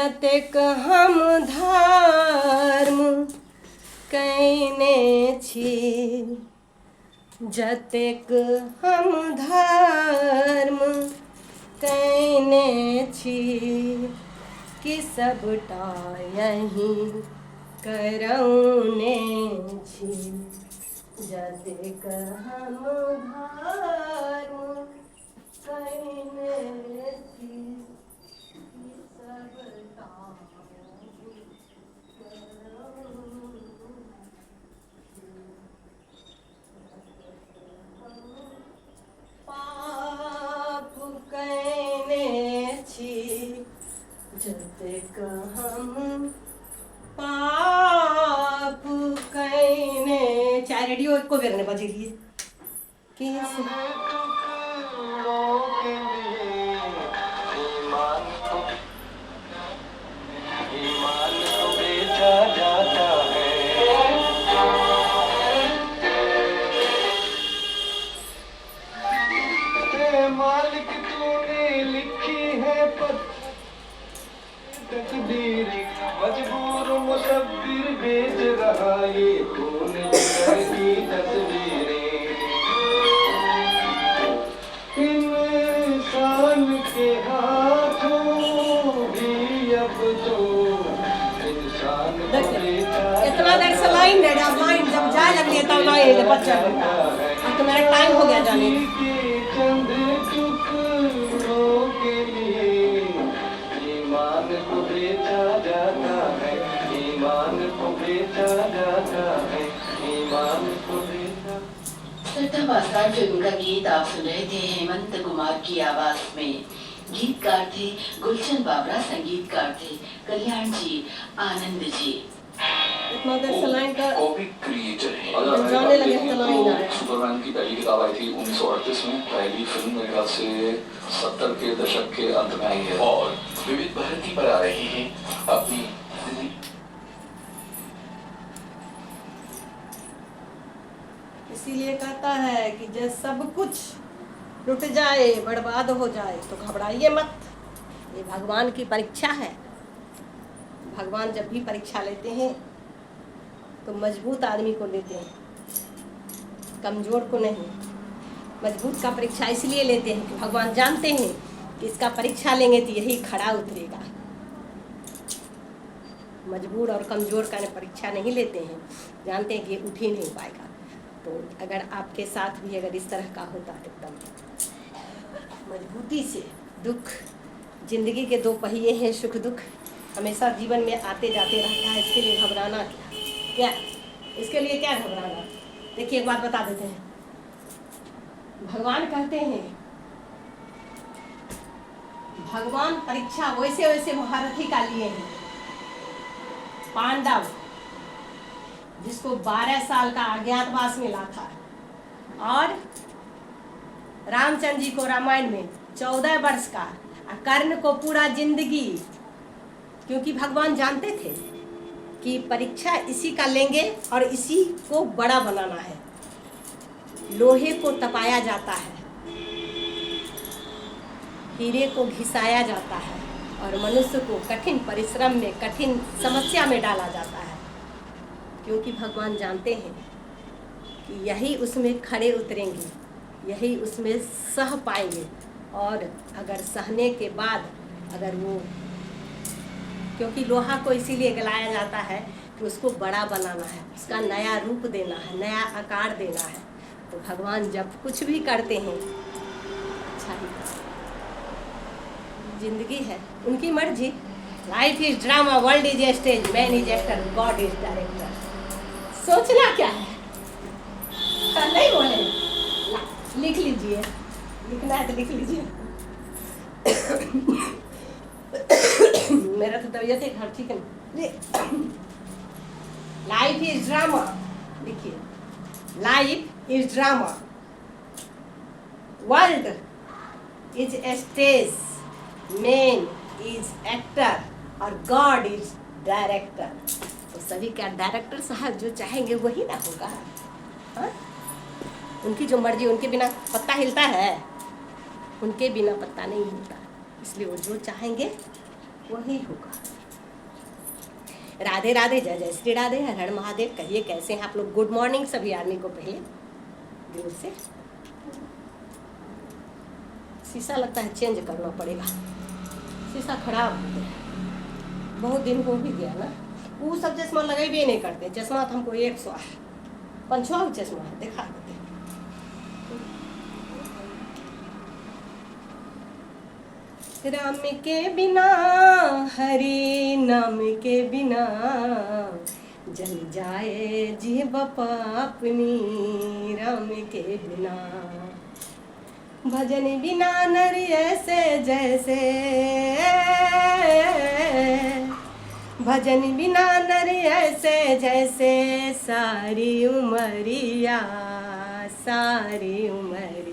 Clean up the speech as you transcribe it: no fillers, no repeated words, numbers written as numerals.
जतेक हम धर्म कयने छी, जतेक हम धर्म कयने छी, कि सबटा यहीं करौने छी। जतेक हम धर्म कयने छी, कि सबटा पाप कयने छी, जतेक हम पाप कयने। चाहे रेडियो को बेर ने बजे लिए कि मालिक तूने लिखी है तकदीर, मजबूर मुसब्बिर बेच रहा ये तूने की तस्वीरें। इंसान के हाथों भी अब तो इंसान इतना देर से लाइन है, आप लाइन जब जाए लगती है तब लाइन है, बच्चा अब तो मेरा टाइम हो गया जाने का। चंद टुकड़ों के लिए ईमान को बेचा जाता है, ईमान को बेचा जाता है, ईमान को बेचा। सट्टा बाजार फिल्म का गीत आप सुन रहे थे हेमंत कुमार की आवाज में। गीतकार थे गुलशन बाबरा, संगीतकार थे कल्याण जी, आनंद जी। इतना देर से लाइन का कॉपी क्रिएटर है। जाने लगे तो लाइन आया। सुपरमैन की पहली किताब आई थी 1938 में। पहली फिल्म मेरे ख्याल से 70 के दशक के अंत में आई है और विविध भारती पर आ रही है अपनी। इसीलिए कहता है कि जब सब कुछ लुट जाए, बर्बाद हो जाए तो घबराइए मत, ये भगवान की परीक्षा है। भगवान जब भी परीक्षा लेते हैं तो मजबूत आदमी को लेते हैं, कमज़ोर को नहीं। मजबूत का परीक्षा इसलिए लेते हैं कि भगवान जानते हैं कि इसका परीक्षा लेंगे तो यही खड़ा उतरेगा। मजबूर और कमज़ोर का परीक्षा नहीं लेते हैं, जानते हैं कि ये उठ ही नहीं पाएगा। तो अगर आपके साथ भी अगर इस तरह का होता है एकदम मजबूती से, दुख जिंदगी के दो पहिए हैं, सुख दुख हमेशा जीवन में आते जाते रहता है। इसके लिए घबराना क्या, इसके लिए क्या घबराना। देखिए एक बात बता देते हैं, भगवान कहते हैं, भगवान परीक्षा वैसे वैसे महारथी का लिए हैं। पांडव जिसको 12 साल का अज्ञातवास मिला था और रामचंद्र जी को रामायण में 14 वर्ष का, कर्ण को पूरा जिंदगी, क्योंकि भगवान जानते थे कि परीक्षा इसी का लेंगे और इसी को बड़ा बनाना है। लोहे को तपाया जाता है, हीरे को घिसाया जाता है और मनुष्य को कठिन परिश्रम में, कठिन समस्या में डाला जाता है, क्योंकि भगवान जानते हैं कि यही उसमें खड़े उतरेंगे, यही उसमें सह पाएंगे। और अगर सहने के बाद अगर वो, क्योंकि लोहा को इसीलिए गलाया जाता है कि उसको बड़ा बनाना है, उसका नया रूप देना है, नया आकार देना है। तो भगवान जब कुछ भी करते हैं अच्छा ही करते हैं। जिंदगी है उनकी मर्जी। Life is drama, world is a stage, man is actor, God is director. सोचना क्या है, नहीं बोले, लिख लीजिए, लिखना है तो लिख लीजिए। मेरा तो तबीयत है घर ठीक है। लाइफ इज ड्रामा, लिखिए, life is drama, world is a stage, man is actor और गॉड इज डायरेक्टर। तो सभी का डायरेक्टर साहब जो चाहेंगे वही ना होगा। हाँ? उनकी जो मर्जी, उनके बिना पत्ता हिलता है, उनके बिना पत्ता नहीं हिलता। इसलिए वो जो चाहेंगे वही होगा। राधे राधे, जय जय श्री राधे, हर हर महादेव। कहिए कैसे हैं आप लोग? गुड मॉर्निंग सभी आदमी को पहले दूर से। शीशा लगता है चेंज करना पड़ेगा, शीशा खराब हो गया, बहुत दिन हो भी गया ना। वो सब चश्मा लगे भी नहीं करते, चश्मा तो हमको 100 है, 5 चश्मा है, दिखा देते। राम के बिना, हरि नाम के बिना, जल जाए जीव पापनी। राम के बिना, भजन बिना नर ऐसे जैसे, भजन बिना नर ऐसे जैसे, सारी उमरिया, सारी उमरिया।